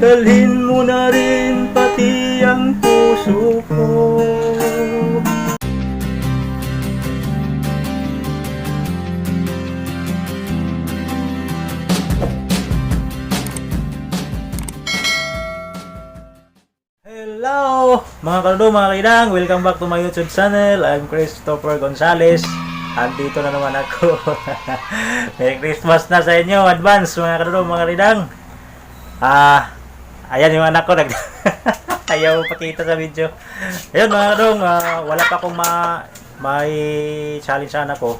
Dalhin mo na rin pati ang puso ko. Hello mga kaldo, mga kaidang, welcome back to my YouTube channel. I'm Christopher Gonzales. Andito na naman ako. Merry Christmas na sa inyo, advance mga kaldo, mga kaidang. Ayan yung anak ko, ayaw pakita sa video. Ayun mga kaldo, wala pa akong may challenge sa anak ko.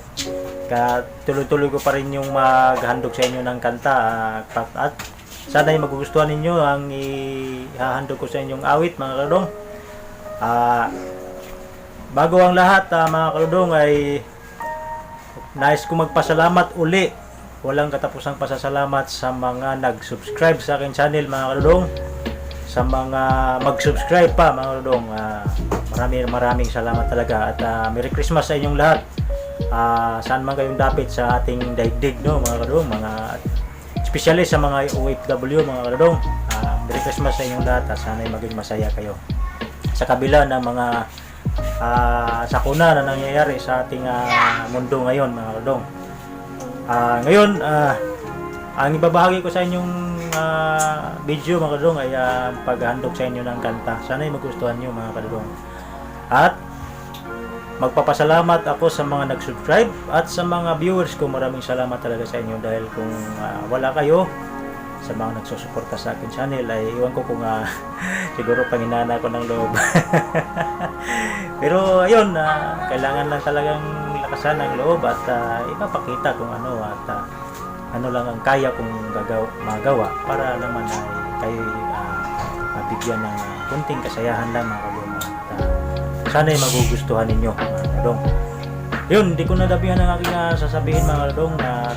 Tuloy-tuloy ko pa rin yung maghandog sa inyo ng kanta, at sana ay magugustuhan ninyo ang ihahandog ko sa inyong awit mga kaludong. Bago ang lahat mga kaludong ay nais ko magpasalamat uli. Walang katapusang pasasalamat sa mga nag-subscribe sa aking channel mga kaludong. Sa mga mag-subscribe pa mga kaludong, maraming salamat talaga. At Merry Christmas sa inyong lahat. Saan man kayong dapit sa ating daigdig, no mga kaludong, especially sa mga OFW mga kaludong. Merry Christmas sa inyong lahat at sana ay maging masaya kayo sa kabila ng mga sakuna na nangyayari sa ating mundo ngayon mga kaludong. Ngayon ang ibabahagi ko sa inyong video mga kaludong ay paghandog sa inyo ng kanta. Sana ay magustuhan nyo mga kaludong. At magpapasalamat ako sa mga nag-subscribe at sa mga viewers ko. Maraming salamat talaga sa inyo dahil kung wala kayo sa mga nagsusuporta sa akin channel ay iwan ko kung siguro panginana ko ng loob. Pero ayun, kailangan lang talagang lakasan ng loob at ipapakita kung ano at ano lang ang kaya kong magawa para naman ay kayo mabigyan ng kunting kasayahan lang mga kalumang. Sana ay magugustuhan ninyo mga kaludong. Yun, hindi ko na dabihan ang aking sasabihin mga kaludong na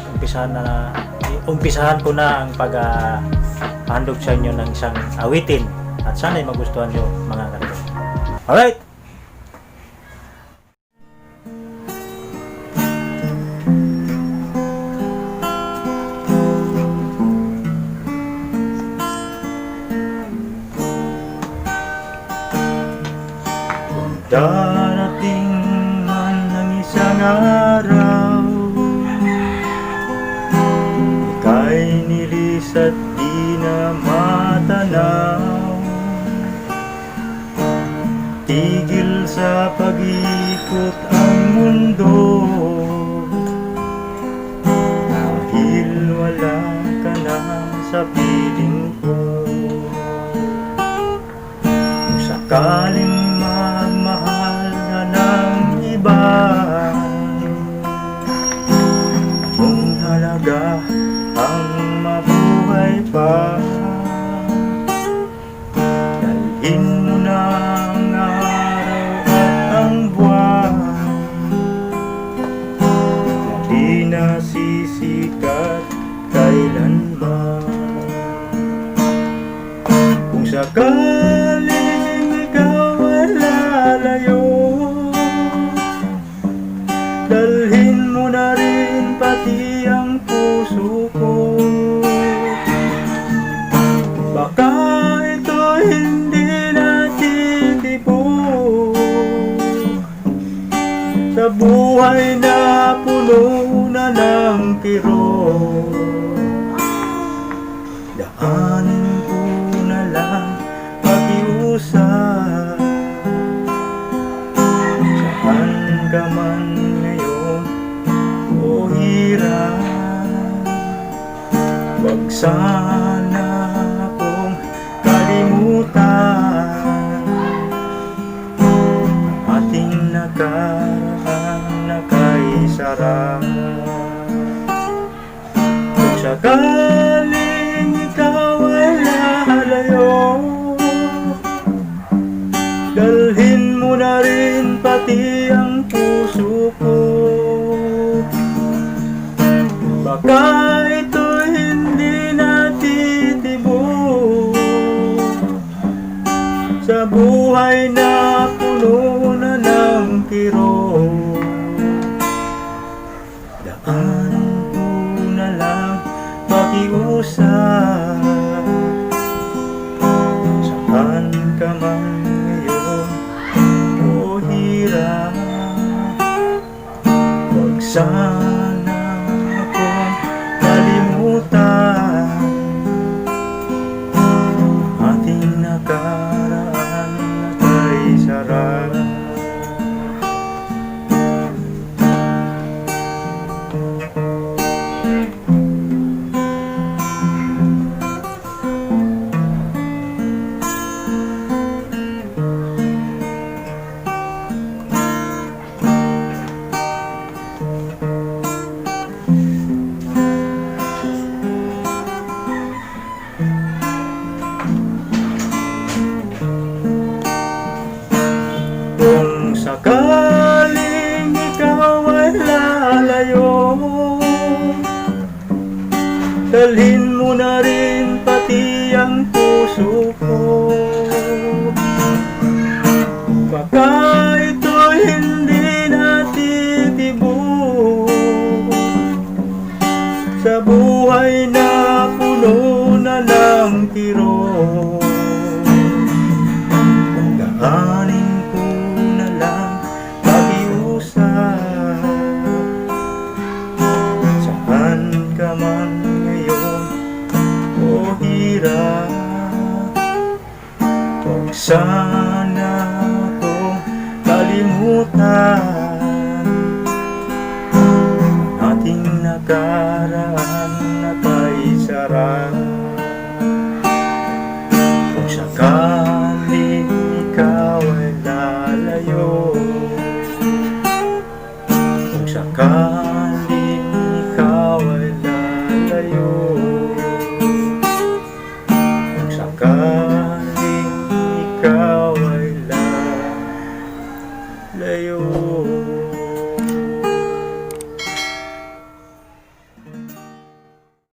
umpisahan ko na ang paghandog sa inyo ng isang awitin at sana ay magustuhan nyo mga kaludong. Alright! Darating man ang isang araw, ika'y nilis at di na matanaw. Tigil sa pag-ikot ang mundo, dahil wala ka na sa piling ko. Kung sakaling magmahal na ng iba, kung halaga ang mabuhay pa, dalhin mo na ang araw at ang buwan, di na sisikat kailanman. Kung sakaling ikaw lalayo, dalhin mo na rin pati ang puso ko. Baka ito hindi natitibok sa buhay na puno na ng kirot. Daanin ko na lang pakiusap, saan ka man ngayon o hirap, wag sana akong kalimutan ating nakaraan na kay sarap. Kung sakaling ikaw ay lalayo, dalhin mo na rin pati ang puso ko. Baka ito hindi natitibok sa buhay na puno na ng kirot. Daanan ko na lang pakiusap, sana akong kalimutan ating nakaraan na kay sarap. Kung sakaling ikaw ay lalayo, dalhin mo na rin pati ang puso ko. Baka ito'y hindi natitibok sa buhay na puno na ng kirot. Daanin ko na lang pakiusap, saan ka man ngayon o hirap, huwag sana akong kalimutan ating nakaraan na kay sarap. Kung sakaling ikaw ay lalayo, kung sakaling ikaw ay lalayo, kung sakaling ikaw